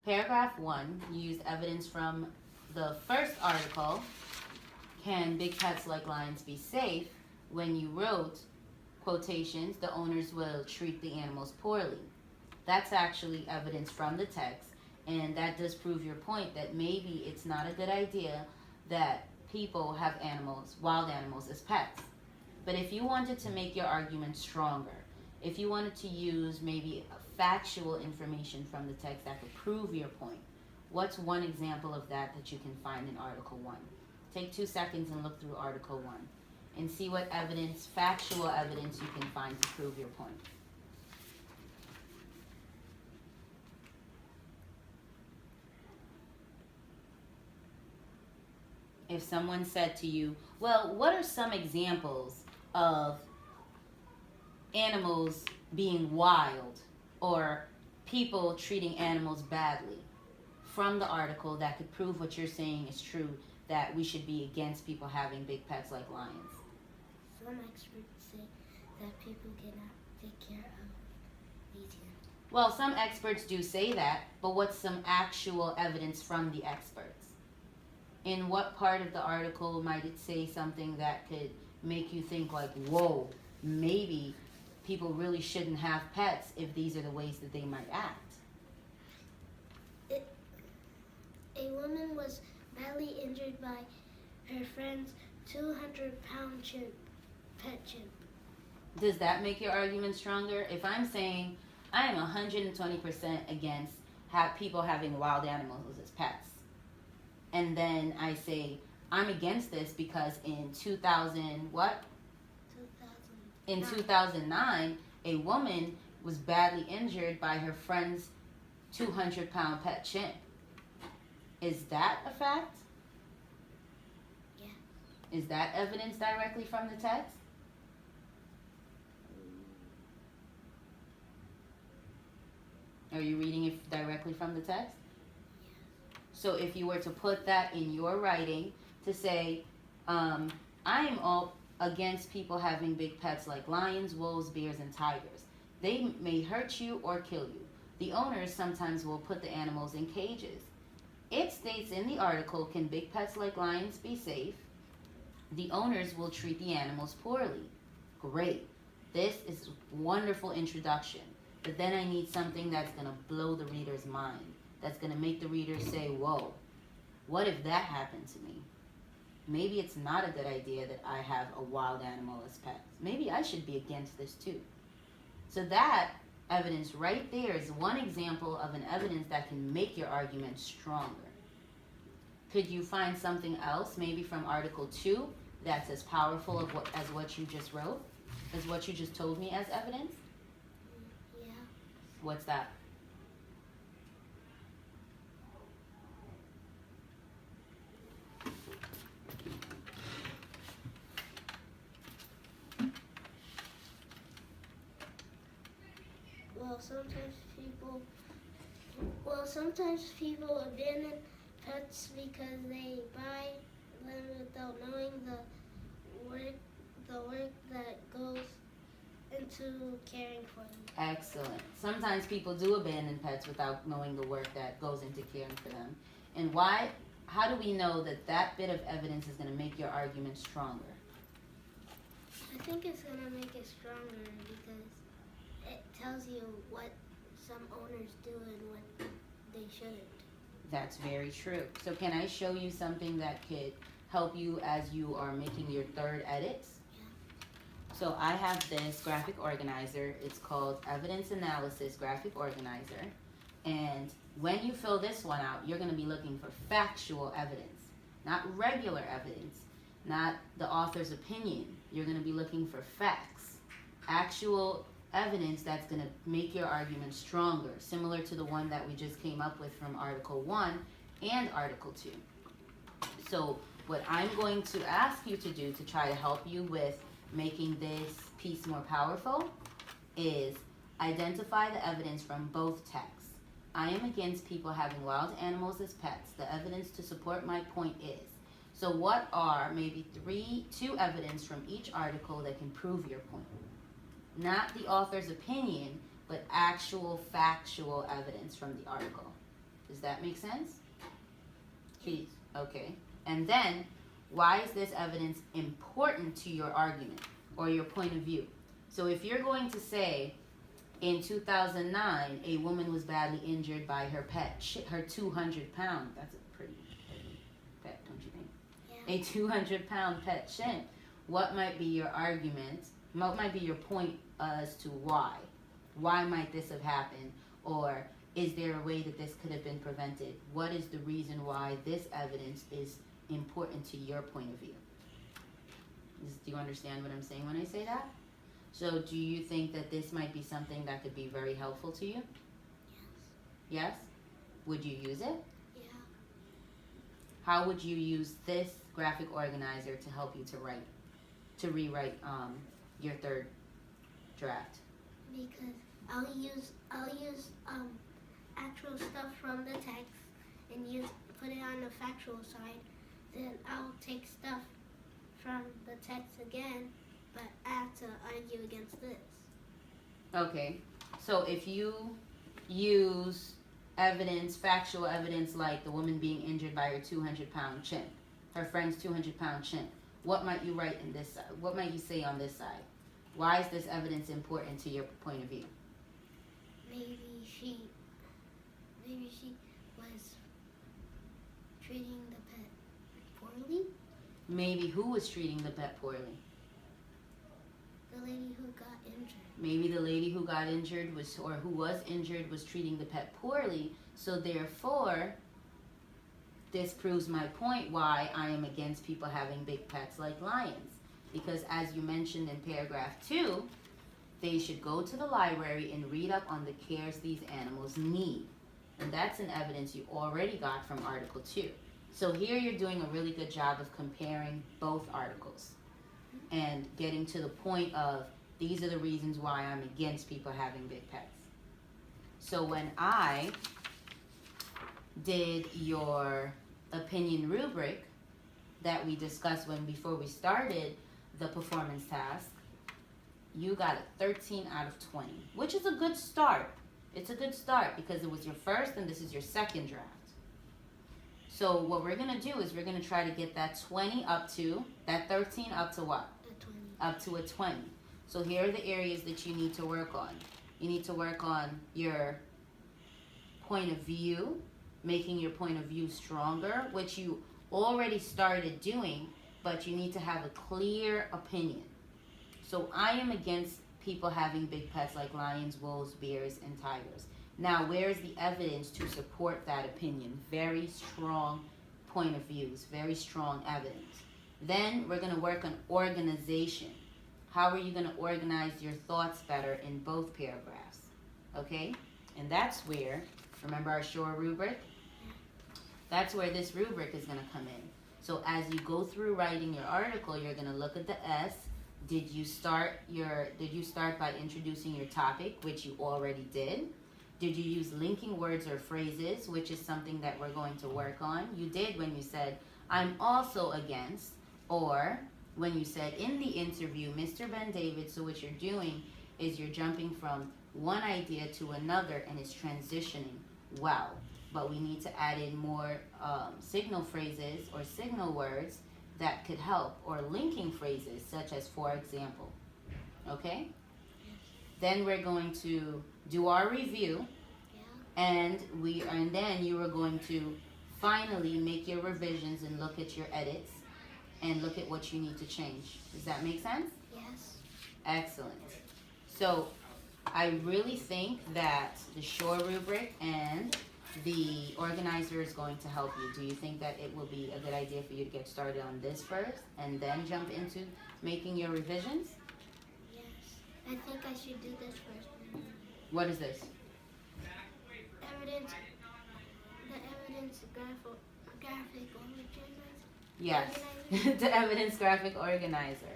Paragraph 1 used evidence from the first article, Can Big Pets Like Lions Be Safe? When you wrote, quotations, the owners will treat the animals poorly. That's actually evidence from the text, and that does prove your point that maybe it's not a good idea that people have animals, wild animals, as pets. But if you wanted to make your argument stronger, if you wanted to use maybe factual information from the text that could prove your point, what's one example of that you can find in Article 1? Take 2 seconds and look through Article 1 and see what evidence, factual evidence, you can find to prove your point. If someone said to you, well, what are some examples of animals being wild or people treating animals badly from the article that could prove what you're saying is true, that we should be against people having big pets like lions? Some experts say that people cannot take care of these animals. Well, some experts do say that, but what's some actual evidence from the experts? In what part of the article might it say something that could make you think like, whoa, maybe people really shouldn't have pets if these are the ways that they might act? A woman was badly injured by her friend's 200-pound pet chimp. Does that make your argument stronger? If I'm saying I am 120% against people having wild animals as pets, and then I say I'm against this because in 2009, a woman was badly injured by her friend's 200-pound pet chimp. Is that a fact? Yeah. Is that evidence directly from the text? Are you reading it directly from the text? So if you were to put that in your writing to say, I am all against people having big pets like lions, wolves, bears, and tigers. They may hurt you or kill you. The owners sometimes will put the animals in cages. It states in the article, Can Big Pets Like Lions Be Safe? The owners will treat the animals poorly. Great. This is a wonderful introduction. But then I need something that's going to blow the reader's mind. That's going to make the reader say, whoa, what if that happened to me? Maybe it's not a good idea that I have a wild animal as pets. Maybe I should be against this too. So that evidence right there is one example of an evidence that can make your argument stronger. Could you find something else, maybe from Article 2, that's as powerful as what you just wrote, as what you just told me as evidence? Yeah. What's that? Sometimes people abandon pets because they buy them without knowing the work that goes into caring for them. Excellent. Sometimes people do abandon pets without knowing the work that goes into caring for them. And why? How do we know that that bit of evidence is going to make your argument stronger? I think it's going to make it stronger because it tells you what some owners do and what they shouldn't. That's very true. So can I show you something that could help you as you are making your third edits? Yeah. So I have this graphic organizer. It's called Evidence Analysis Graphic Organizer. And when you fill this one out, you're going to be looking for factual evidence, not regular evidence, not the author's opinion. You're going to be looking for facts, actual evidence that's going to make your argument stronger, similar to the one that we just came up with from Article 1 and Article 2. So what I'm going to ask you to do to try to help you with making this piece more powerful is identify the evidence from both texts. I am against people having wild animals as pets. The evidence to support my point is. So what are maybe two evidence from each article that can prove your point? Not the author's opinion, but actual factual evidence from the article. Does that make sense? Okay. And then, why is this evidence important to your argument or your point of view? So if you're going to say, in 2009, a woman was badly injured by her pet, her 200-pound, that's a pretty heavy pet, don't you think? Yeah. A 200-pound pet chimp. What might be your argument? What might be your point as to why? Why might this have happened? Or is there a way that this could have been prevented? What is the reason why this evidence is important to your point of view? Do you understand what I'm saying when I say that? So do you think that this might be something that could be very helpful to you? Yes. Yes? Would you use it? Yeah. How would you use this graphic organizer to help you to rewrite your third draft? Because I'll use actual stuff from the text and put it on the factual side. Then I'll take stuff from the text again, but I have to argue against this. Okay. So if you use evidence, factual evidence, like the woman being injured by her 200-pound chimp, her friend's 200-pound chimp, what might you write in this side? What might you say on this side? Why is this evidence important to your point of view? Maybe she was treating the pet poorly. Maybe who was treating the pet poorly? The lady who got injured. Maybe the lady who got injured who was injured was treating the pet poorly. So therefore, this proves my point why I am against people having big pets like lions. Because as you mentioned in paragraph 2, they should go to the library and read up on the cares these animals need. And that's an evidence you already got from Article 2. So here you're doing a really good job of comparing both articles and getting to the point of, these are the reasons why I'm against people having big pets. So when I did your opinion rubric that we discussed before we started the performance task, you got a 13 out of 20, which is a good start. It's a good start because it was your first and this is your second draft. So what we're going to do is we're going to try to get that 20 up to, that 13 up to what? A 20. Up to a 20. So here are the areas that you need to work on. You need to work on your point of view, making your point of view stronger, which you already started doing, but you need to have a clear opinion. So I am against people having big pets like lions, wolves, bears, and tigers. Now, where is the evidence to support that opinion? Very strong point of views, very strong evidence. Then we're going to work on organization. How are you going to organize your thoughts better in both paragraphs? Okay? And that's where, remember our shore rubric? That's where this rubric is going to come in. So as you go through writing your article, you're going to look at the S. Did you start by introducing your topic, which you already did? Did you use linking words or phrases, which is something that we're going to work on? You did when you said, I'm also against, or when you said in the interview, Mr. Ben David, so what you're doing is you're jumping from one idea to another and it's transitioning well. But we need to add in more signal phrases or signal words that could help, or linking phrases such as for example. Okay? Then we're going to do our review, and then you are going to finally make your revisions and look at your edits and look at what you need to change. Does that make sense? Yes. Excellent. So I really think that the shore rubric and the organizer is going to help you. Do you think that it will be a good idea for you to get started on this first and then jump into making your revisions? Yes. I think I should do this first. What is this? Evidence. The evidence graphic organizer. Yes, the evidence graphic organizer.